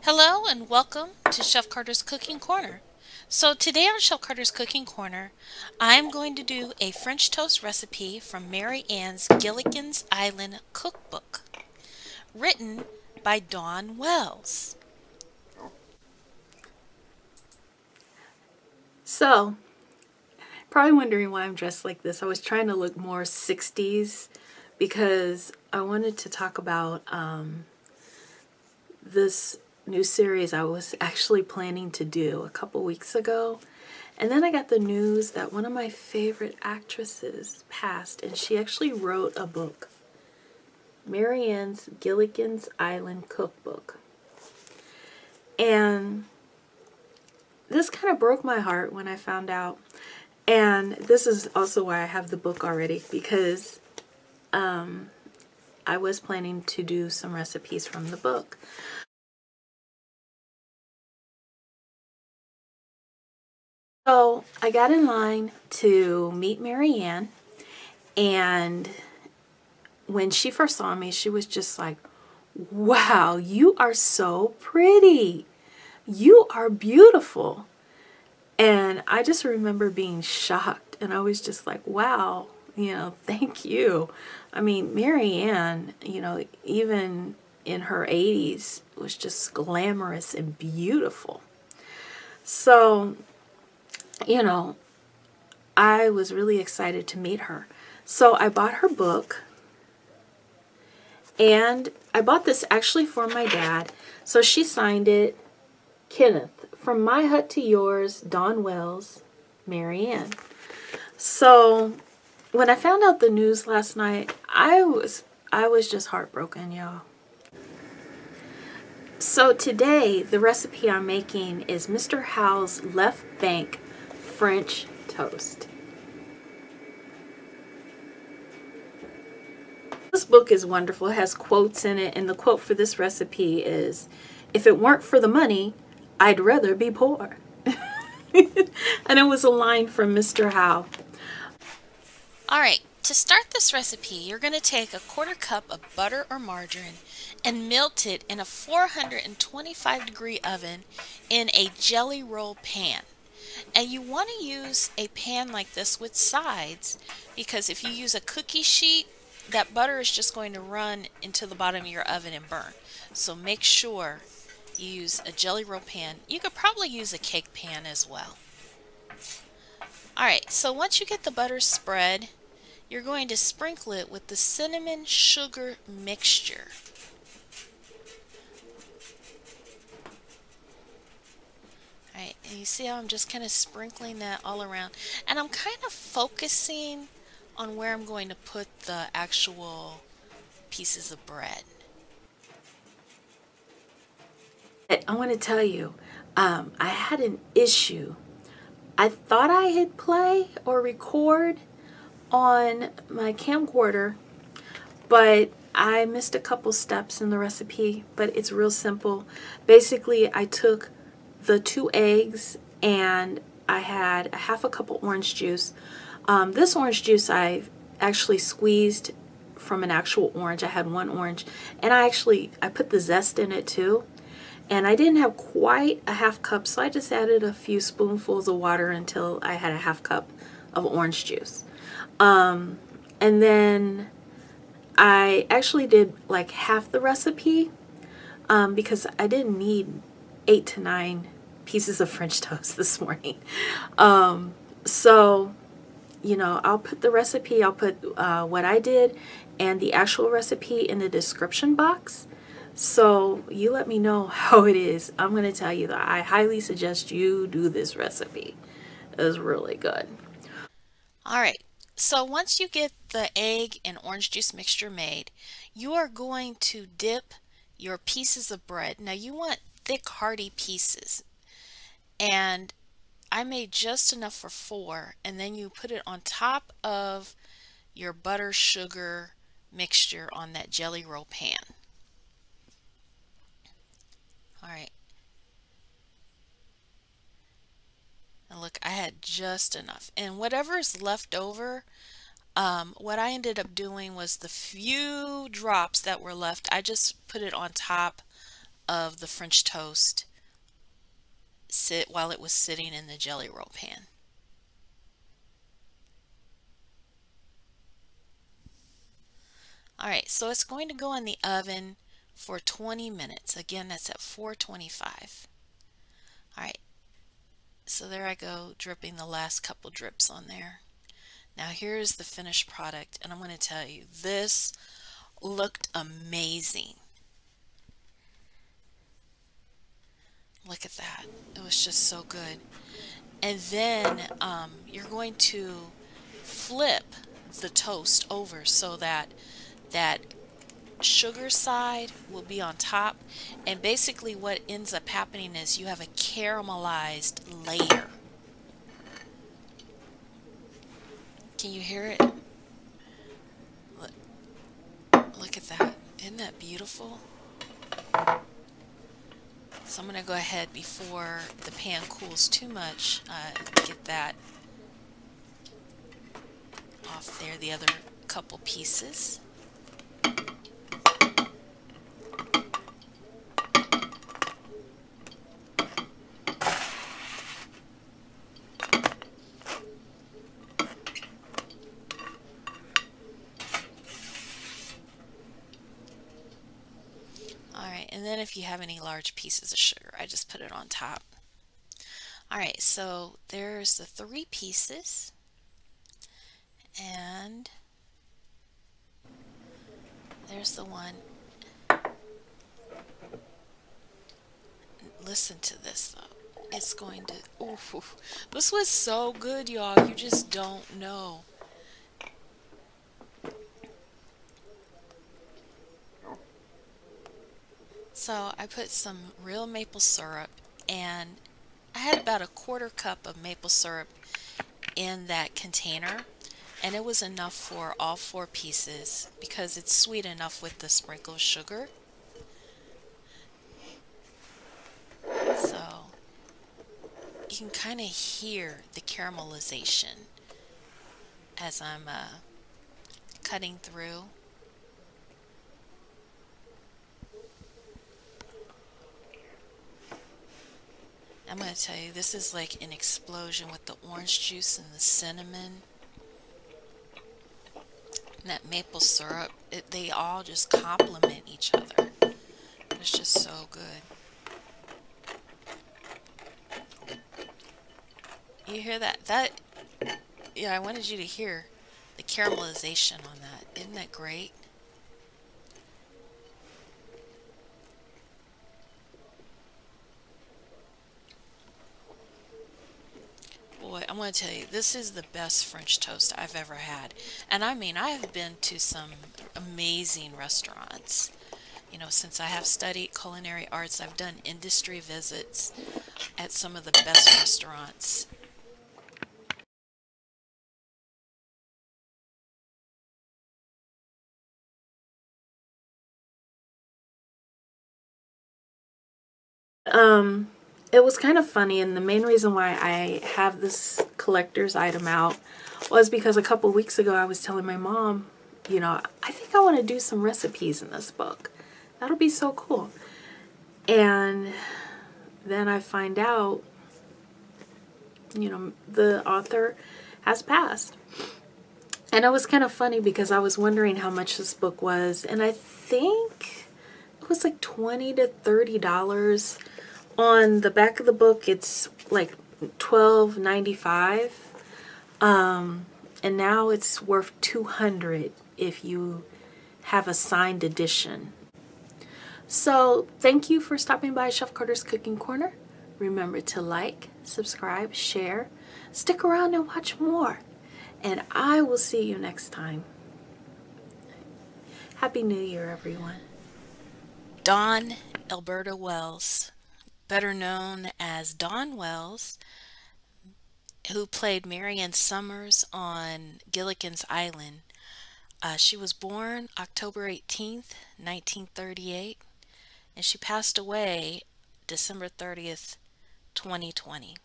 Hello and welcome to Chef Carter's Cooking Corner. So today on Chef Carter's Cooking Corner, I'm going to do a French toast recipe from Mary Ann's Gilligan's Island Cookbook, written by Dawn Wells. So, probably wondering why I'm dressed like this. I was trying to look more 60s because I wanted to talk about this new series I was actually planning to do a couple weeks ago. And then I got the news that one of my favorite actresses passed, and she actually wrote a book, Mary Ann's Gilligan's Island Cookbook. And this kind of broke my heart when I found out. And this is also why I have the book already, because I was planning to do some recipes from the book. So I got in line to meet Mary Ann, and when she first saw me, she was just like, "Wow, you are so pretty. You are beautiful." And I just remember being shocked, and I was just like, wow, thank you. I mean, Mary Ann, even in her 80s, was just glamorous and beautiful. So, I was really excited to meet her. So I bought her book, and I bought this actually for my dad. So she signed it, Kenneth. From My Hut to Yours, Dawn Wells, Mary Ann. So when I found out the news last night, I was just heartbroken, y'all. So today, the recipe I'm making is Mr. Howell's Left Bank French toast. This book is wonderful. It has quotes in it, and the quote for this recipe is, "If it weren't for the money, I'd rather be poor." And it was a line from Mr. Howell. Alright, to start this recipe, you're going to take a 1/4 cup of butter or margarine and melt it in a 425-degree oven in a jelly roll pan. And you want to use a pan like this with sides, because if you use a cookie sheet, that butter is just going to run into the bottom of your oven and burn. So make sure you use a jelly roll pan. You could probably use a cake pan as well. Alright, so once you get the butter spread, you're going to sprinkle it with the cinnamon sugar mixture. Alright, and you see how I'm just kind of sprinkling that all around. And I'm kind of focusing on where I'm going to put the actual pieces of bread. I want to tell you, I had an issue. I thought I hit play or record on my camcorder, but I missed a couple steps in the recipe, but it's real simple. Basically, I took the 2 eggs, and I had a 1/2 cup of orange juice. This orange juice I actually squeezed from an actual orange. I had 1 orange, and I put the zest in it too. And I didn't have quite a 1/2 cup, so I just added a few spoonfuls of water until I had a 1/2 cup of orange juice. And then I actually did like half the recipe because I didn't need 8 to 9 pieces of French toast this morning. So, I'll put the recipe, I'll put what I did and the actual recipe in the description box. So you let me know how it is. I'm going to tell you that I highly suggest you do this recipe. It is really good. Alright, so once you get the egg and orange juice mixture made, you are going to dip your pieces of bread. Now you want thick, hearty pieces. And I made just enough for 4, and then you put it on top of your butter sugar mixture on that jelly roll pan. Alright. And look, I had just enough. And whatever is left over, what I ended up doing was the few drops that were left, I just put it on top of the French toast sit while it was sitting in the jelly roll pan. Alright, so it's going to go in the oven for 20 minutes. Again, that's at 425. Alright, so there I go, dripping the last couple drips on there. Now here's the finished product, and I'm going to tell you, this looked amazing. Look at that. It was just so good. And then you're going to flip the toast over so that that sugar side will be on top, and basically what ends up happening is you have a caramelized layer. Can you hear it? Look at that. Isn't that beautiful? So I'm going to go ahead before the pan cools too much, get that off there, the other couple pieces. Alright, and then if you have any large pieces of sugar, I just put it on top. Alright, so there's the 3 pieces, and there's the one. Listen to this though. It's going to, ooh, this was so good, y'all. You just don't know. So I put some real maple syrup, and I had about a 1/4 cup of maple syrup in that container, and it was enough for all 4 pieces because it's sweet enough with the sprinkle of sugar. So you can kind of hear the caramelization as I'm cutting through. I'm going to tell you, this is like an explosion with the orange juice and the cinnamon and that maple syrup. They all just complement each other. It's just so good. You hear that? Yeah, I wanted you to hear the caramelization on that. Isn't that great? Boy, I'm going to tell you, this is the best French toast I've ever had. And I mean, I have been to some amazing restaurants. You know, since I have studied culinary arts, I've done industry visits at some of the best restaurants. It was kind of funny, and the main reason why I have this collector's item out was because a couple weeks ago I was telling my mom, you know, I think I want to do some recipes in this book. That'll be so cool. And then I find out, you know, the author has passed. And it was kind of funny because I was wondering how much this book was, and I think it was like $20 to $30. On the back of the book, it's like $12.95, and now it's worth $200 if you have a signed edition. So thank you for stopping by Chef Carter's Cooking Corner. Remember to like, subscribe, share, stick around and watch more, and I will see you next time. Happy New Year, everyone. Dawn Alberta Wells, better known as Dawn Wells, who played Marianne Summers on Gilligan's Island. She was born October 18th, 1938, and she passed away December 30th, 2020.